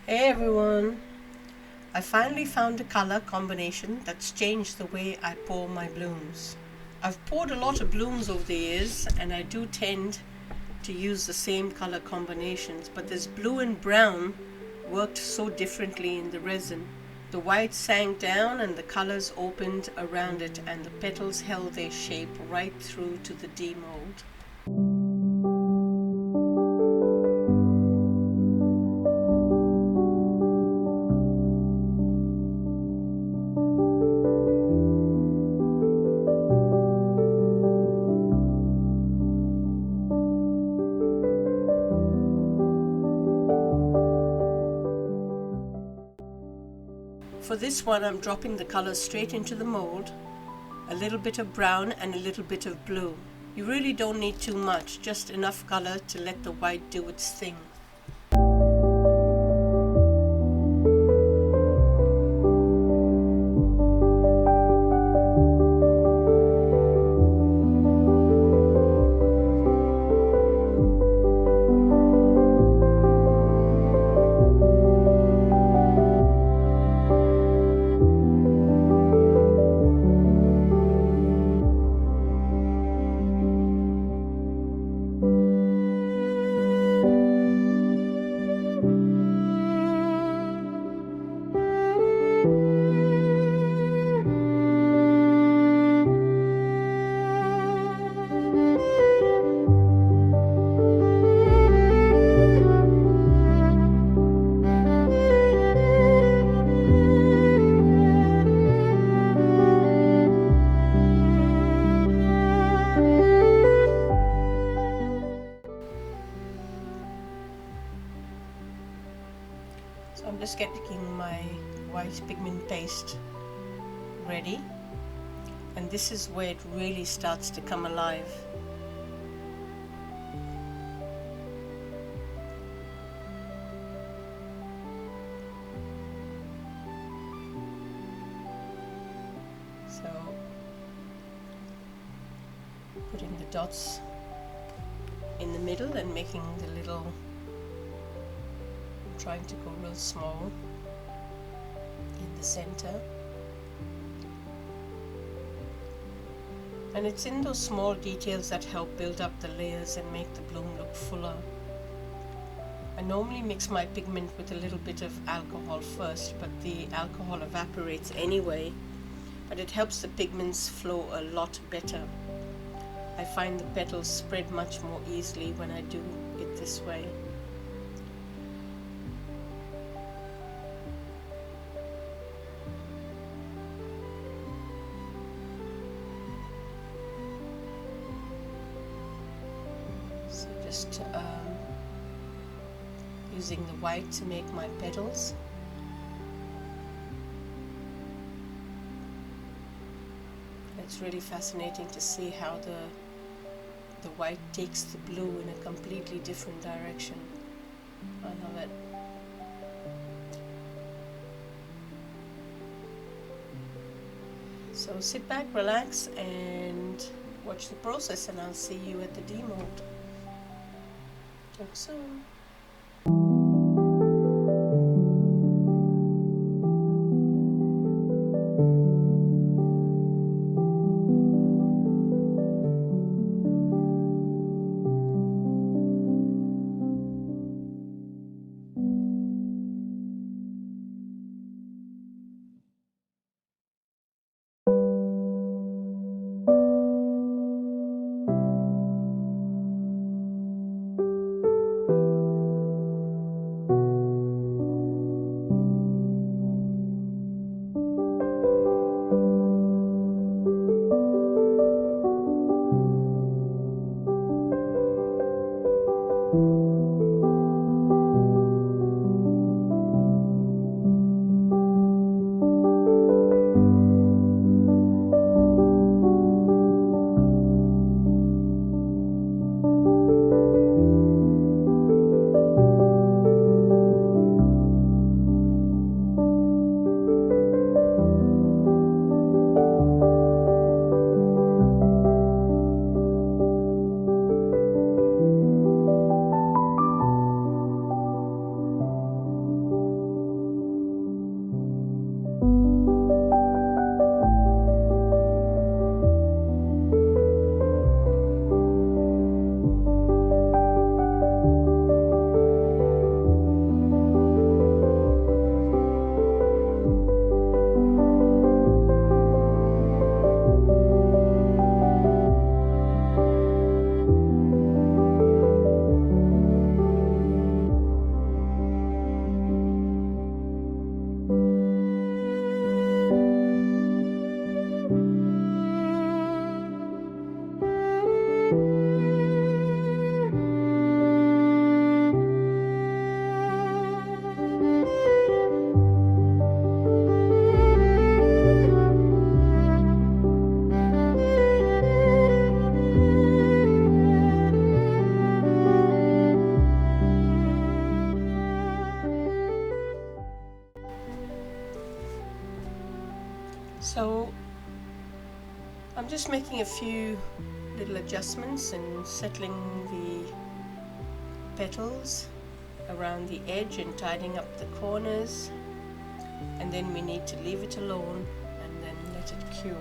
Hey everyone! I finally found a color combination that's changed the way I pour my blooms. I've poured a lot of blooms over the years and I do tend to use the same color combinations, but this blue and brown worked so differently in the resin. The white sank down and the colors opened around it, and the petals held their shape right through to the demould. For this one, I'm dropping the colors straight into the mold, a little bit of brown and a little bit of blue. You really don't need too much, just enough color to let the white do its thing. So I'm just getting my white pigment paste ready, and this is where it really starts to come alive. So putting the dots in the middle and making the little, trying to go real small in the center. And it's in those small details that help build up the layers and make the bloom look fuller. I normally mix my pigment with a little bit of alcohol first, but the alcohol evaporates anyway, but it helps the pigments flow a lot better. I find the petals spread much more easily when I do it this way. So just using the white to make my petals. It's really fascinating to see how the white takes the blue in a completely different direction. I love it. So sit back, relax, and watch the process, and I'll see you at the demould. Talk soon. So I'm just making a few little adjustments and settling the petals around the edge and tidying up the corners, and then we need to leave it alone and then let it cure.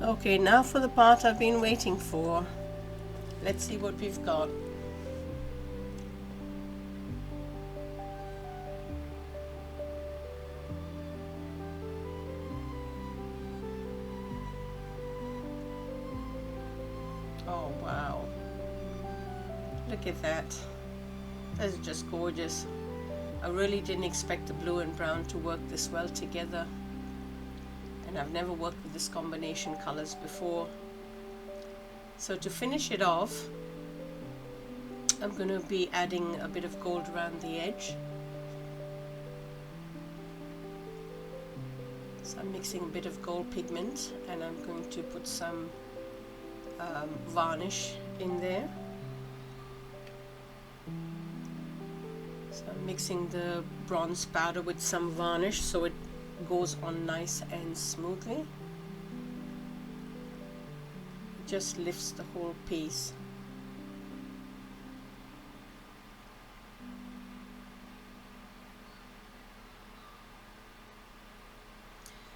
Okay, now for the part I've been waiting for. Let's see what we've got. Oh wow, look at that. That's just gorgeous. I really didn't expect the blue and brown to work this well together. And I've never worked with this combination colors before. So to finish it off, I'm going to be adding a bit of gold around the edge. So I'm mixing a bit of gold pigment, and I'm going to put some varnish in there. So I'm mixing the bronze powder with some varnish so it goes on nice and smoothly. Just lifts the whole piece.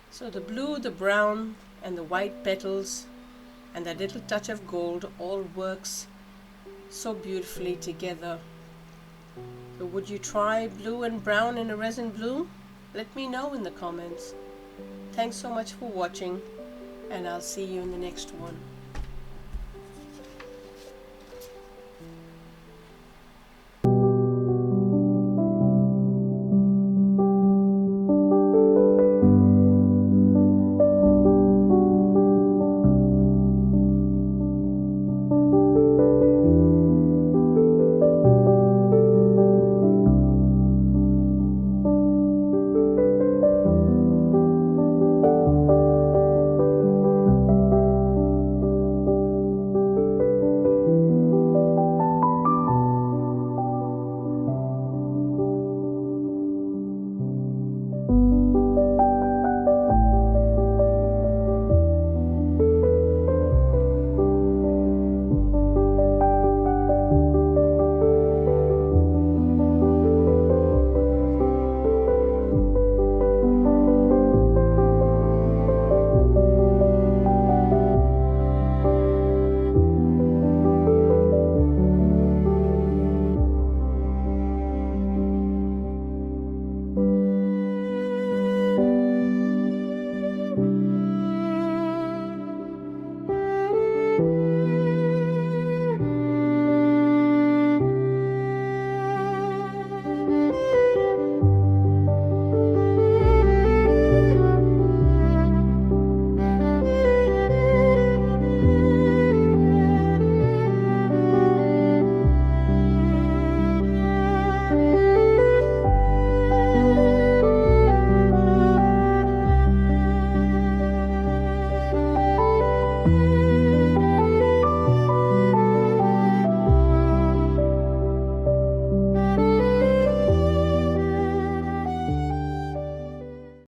So the blue, the brown and the white petals and that little touch of gold all works so beautifully together. So would you try blue and brown in a resin blue? Let me know in the comments. Thanks so much for watching, and I'll see you in the next one.